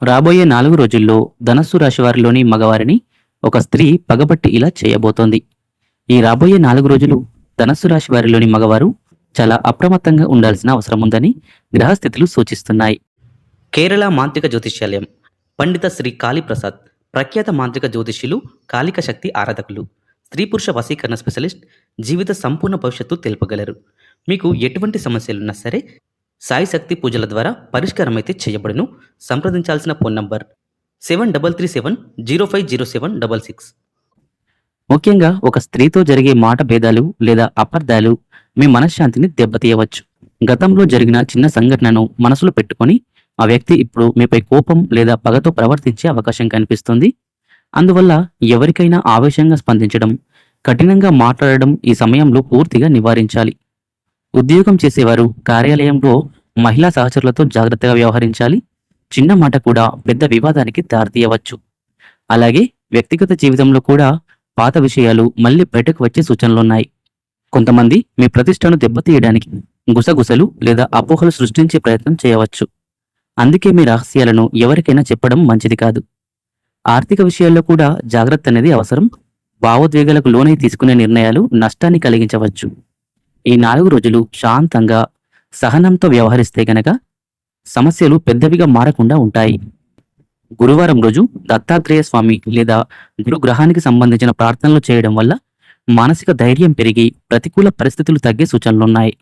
రాబోయే 4 రోజుల్లో ధనస్సు రాశి వారిలోని మగవారిని ఒక స్త్రీ పగబట్టి ఇలా చేయబోతోంది. ఈ రాబోయే 4 రోజులు ధనస్సు రాశి వారిలోని మగవారు చాలా అప్రమత్తంగా ఉండాల్సిన అవసరం ఉందని గ్రహస్థితులు సూచిస్తున్నాయి. కేరళ మాంత్రిక జ్యోతిష్యాలయం పండిత శ్రీ కాళీప్రసాద్ ప్రఖ్యాత మాంత్రిక జ్యోతిష్యులు, కాళిక శక్తి ఆరాధకులు, స్త్రీ పురుష వశీకరణ స్పెషలిస్ట్, జీవిత సంపూర్ణ భవిష్యత్తు తెలుపగలరు. మీకు ఎటువంటి సమస్యలున్నా సరే సాయి శక్తి పూజల ద్వారా పరిష్కారం అయితే చేయబడును. సంప్రదించాల్సిన ఫోన్ నంబర్ 7337050766. ముఖ్యంగా ఒక స్త్రీతో జరిగే మాట భేదాలు లేదా అపార్థాలు మీ మనశ్శాంతిని దెబ్బతీయవచ్చు. గతంలో జరిగిన చిన్న సంఘటనను మనసులో పెట్టుకొని ఆ వ్యక్తి ఇప్పుడు మీపై కోపం లేదా పగతో ప్రవర్తించే అవకాశం కనిపిస్తుంది. అందువల్ల ఎవరికైనా ఆవేశంగా స్పందించడం, కఠినంగా మాట్లాడడం ఈ సమయంలో పూర్తిగా నివారించాలి. ఉద్యోగం చేసేవారు కార్యాలయంలో మహిళా సహచరులతో జాగ్రత్తగా వ్యవహరించాలి. చిన్న మాట కూడా పెద్ద వివాదానికి దారితీయవచ్చు. అలాగే వ్యక్తిగత జీవితంలో కూడా పాత విషయాలు మళ్ళీ బయటకు వచ్చే సూచనలున్నాయి. కొంతమంది మీ ప్రతిష్టను దెబ్బతీయడానికి గుసగుసలు లేదా అపోహలు సృష్టించే ప్రయత్నం చేయవచ్చు. అందుకే మీ రహస్యాలను ఎవరికైనా చెప్పడం మంచిది కాదు. ఆర్థిక విషయాల్లో కూడా జాగ్రత్త అనేది అవసరం. భావోద్వేగాలకు లోనై తీసుకునే నిర్ణయాలు నష్టాన్ని కలిగించవచ్చు. ఈ 4 రోజులు శాంతంగా, సహనంతో వ్యవహరిస్తే గనక సమస్యలు పెద్దవిగా మారకుండా ఉంటాయి. గురువారం రోజు దత్తాత్రేయ స్వామి లేదా గురుగ్రహానికి సంబంధించిన ప్రార్థనలు చేయడం వల్ల మానసిక ధైర్యం పెరిగి ప్రతికూల పరిస్థితులు తగ్గే సూచనలున్నాయి.